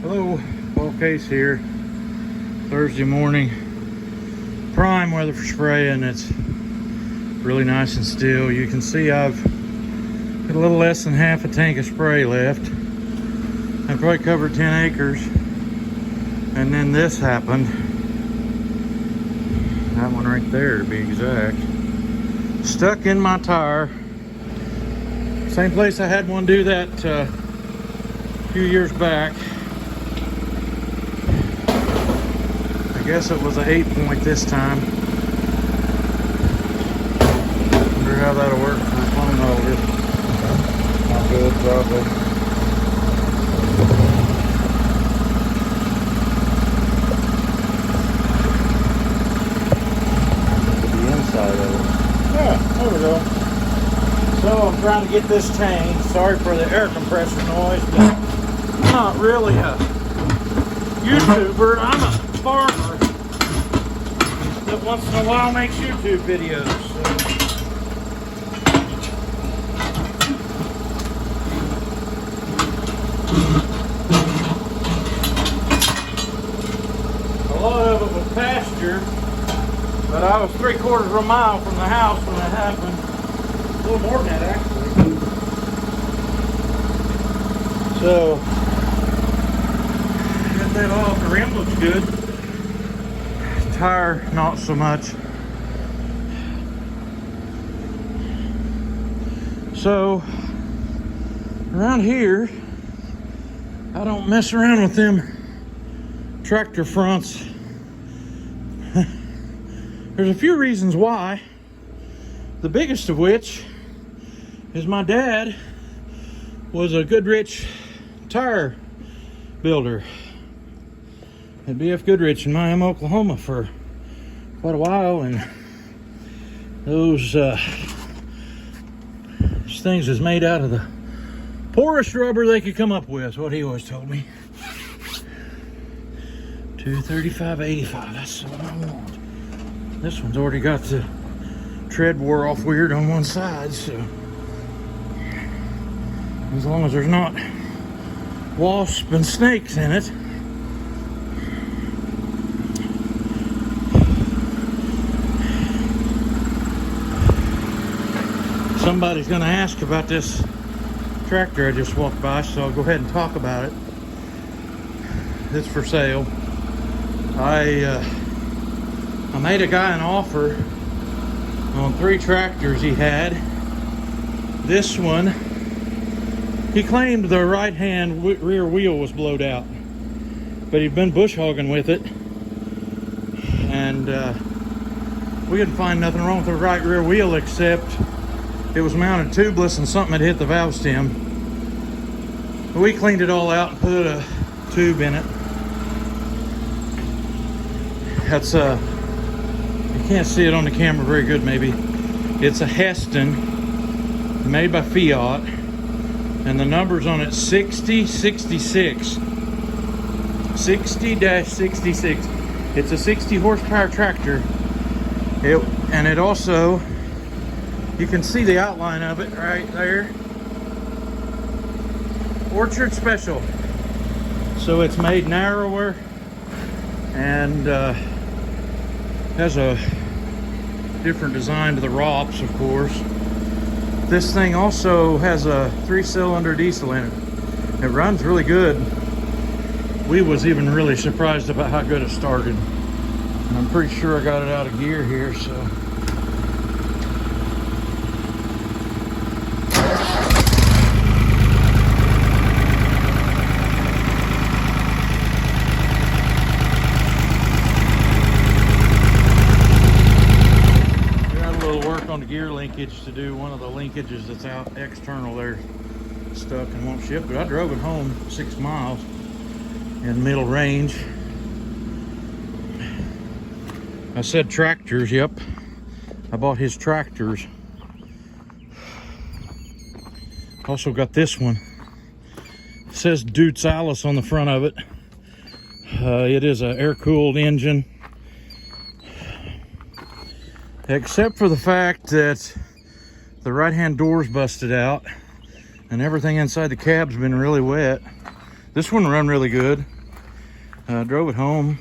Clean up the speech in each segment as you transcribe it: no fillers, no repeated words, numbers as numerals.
Hello, Paul Case here. Thursday morning, prime weather for spraying. It's really nice and still. You can see I've got a little less than half a tank of spray left. I probably covered 10 acres. And then this happened. That one right there to be exact. Stuck in my tire. Same place I had one do that a few years back. I guess it was an 8-point this time. Wonder how that'll work for a phone holder. Not good, probably. The inside of it. Yeah, there we go. So I'm trying to get this tank. Sorry for the air compressor noise, but I'm not really a YouTuber. I'm a farmer that once in a while makes YouTube videos. A lot of it was pasture, but I was 3/4 of a mile from the house when it happened. A little more than that, actually. So, got that off. The rim looks good. Tire, not so much. So, around here, I don't mess around with them tractor fronts. There's a few reasons why. The biggest of which is my dad was a Goodrich tire builder at BF Goodrich in Miami, Oklahoma for quite a while, and those things is made out of the poorest rubber they could come up with, what he always told me. 235/85, that's what I want. This one's already got the tread wore off weird on one side, so as long as there's not wasps and snakes in it. Somebody's going to ask about this tractor I just walked by, so I'll go ahead and talk about it. It's for sale. I made a guy an offer on 3 tractors he had. This one, he claimed the right-hand rear wheel was blowed out, but he'd been bush hogging with it, and we couldn't find nothing wrong with the right rear wheel except it was mounted tubeless and something had hit the valve stem. We cleaned it all out and put a tube in it. That's you can't see it on the camera very good maybe. It's a Heston made by Fiat, and the number's on it 6066. 60-66. It's a 60 horsepower tractor. It also, you can see the outline of it right there. Orchard Special. So it's made narrower and has a different design to the ROPS, of course. This thing also has a 3-cylinder diesel in it. It runs really good. We was even really surprised about how good it started. And I'm pretty sure I got it out of gear here, so. On the gear linkage to do one of the linkages that's out external there, stuck and won't ship, but I drove it home 6 miles in middle range. I said tractors, yep, I bought his tractors. Also got this one. It says Dutz Alice on the front of it. It is an air-cooled engine, except for the fact that the right-hand door's busted out and everything inside the cab's been really wet. This one run really good. Drove it home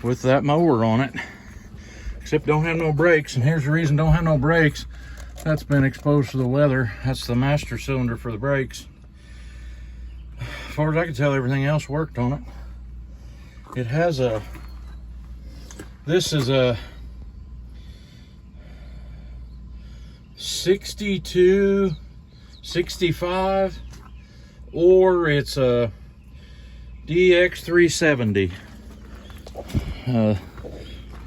with that mower on it, except don't have no brakes. And here's the reason don't have no brakes. That's been exposed to the weather. That's the master cylinder for the brakes. As far as I can tell, everything else worked on it. It has a, this is a 62, 65, or it's a DX370. The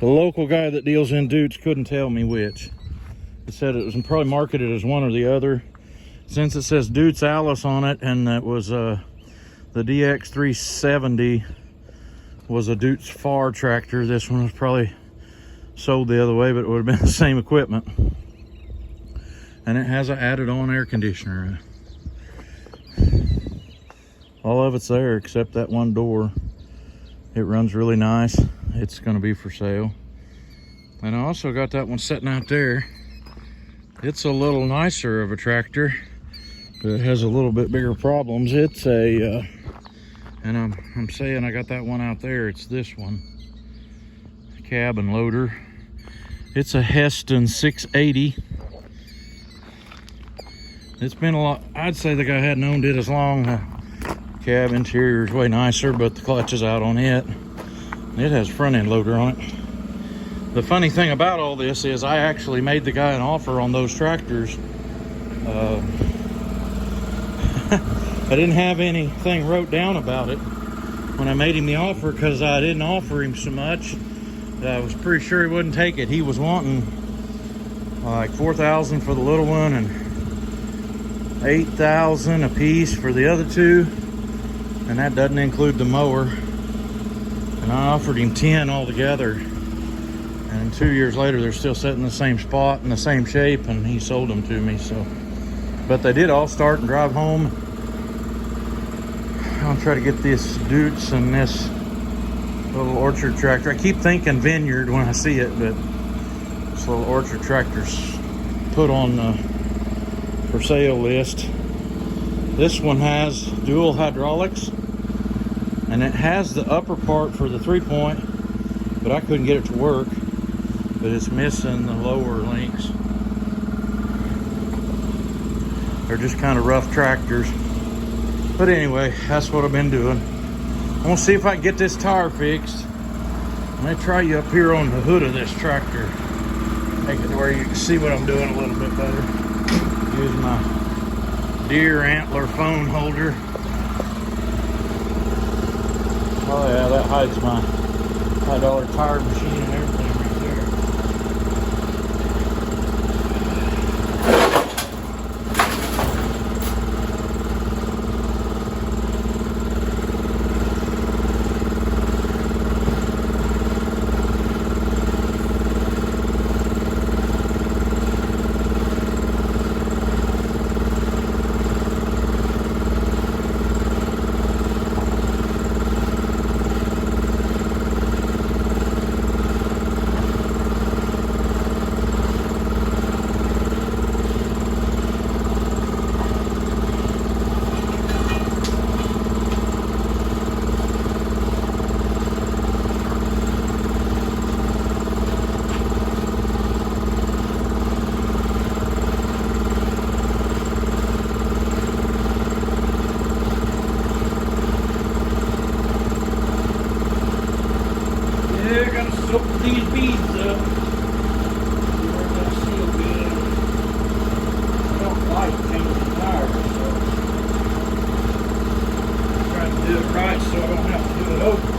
local guy that deals in Dutes couldn't tell me which. He said it was probably marketed as one or the other. Since it says Dutes Alice on it, and that was the DX370 was a Dutes Far tractor, this one was probably sold the other way, but it would have been the same equipment. And it has an added on air conditioner. All of it's there except that one door. It runs really nice. It's going to be for sale. And I also got that one sitting out there. It's a little nicer of a tractor, but it has a little bit bigger problems. It's a and I'm saying I got that one out there. It's this one, cabin loader. It's a Heston 680. It's been a lot. I'd say the guy hadn't owned it as long. Cab interior is way nicer, but the clutch is out on it. It has front end loader on it. The funny thing about all this is I actually made the guy an offer on those tractors. I didn't have anything wrote down about it when I made him the offer, because I didn't offer him so much. I was pretty sure he wouldn't take it. He was wanting like $4,000 for the little one and $8,000 a piece for the other two, and that doesn't include the mower. And I offered him 10 altogether, and 2 years later they're still sitting in the same spot in the same shape, and he sold them to me. So, but they did all start and drive home. I'll try to get this Dutes and this little Orchard tractor. I keep thinking Vineyard when I see it, but this little Orchard tractor's put on the for sale list. This one has dual hydraulics, and it has the upper part for the 3-point, but I couldn't get it to work. But it's missing the lower links. They're just kind of rough tractors. But anyway, that's what I've been doing. I'm gonna see if I can get this tire fixed. I'm gonna try you up here on the hood of this tractor. Make it to where you can see what I'm doing a little bit better. Use my deer antler phone holder. Oh yeah, that hides my $5 tire machine and everything right there. Yeah, gotta soak these beads up. Where that seal good. I don't like changing tires, so I'm trying to do it right so I don't have to do it over.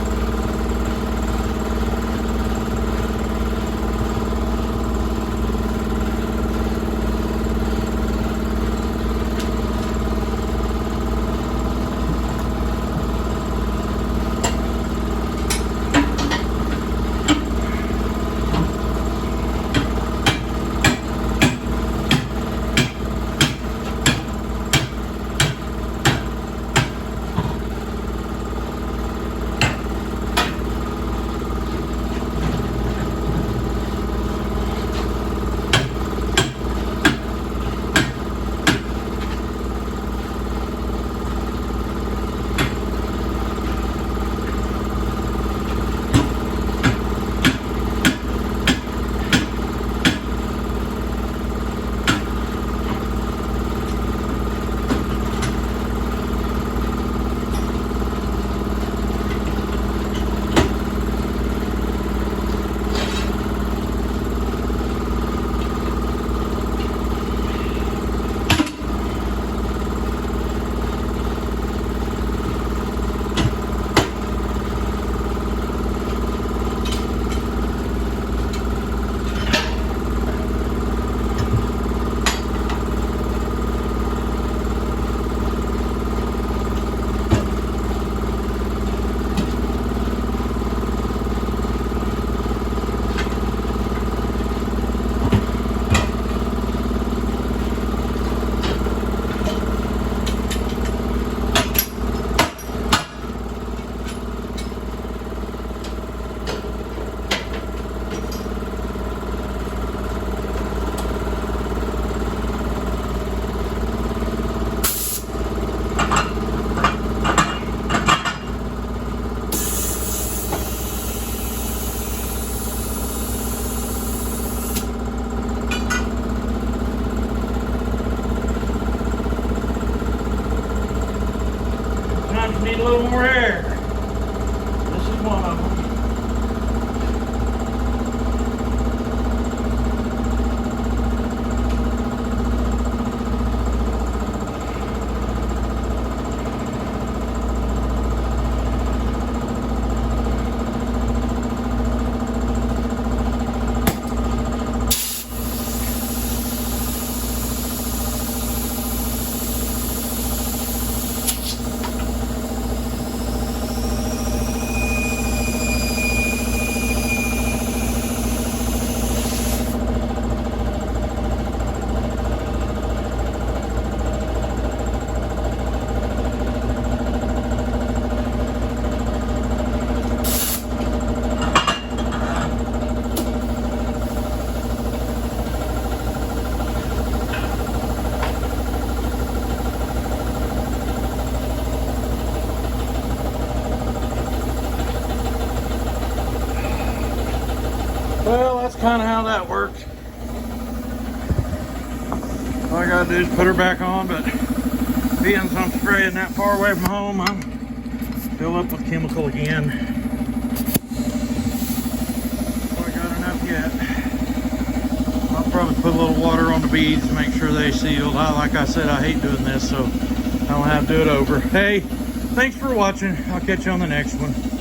Sometimes you need a little more air. This is one of them. Well, that's kind of how that works. All I gotta do is put her back on, but being so I'm spraying that far away from home, I'm fill up with chemical again. I got enough yet. I'll probably put a little water on the beads to make sure they sealed. Like I said, I hate doing this, so I don't have to do it over. Hey, thanks for watching. I'll catch you on the next one.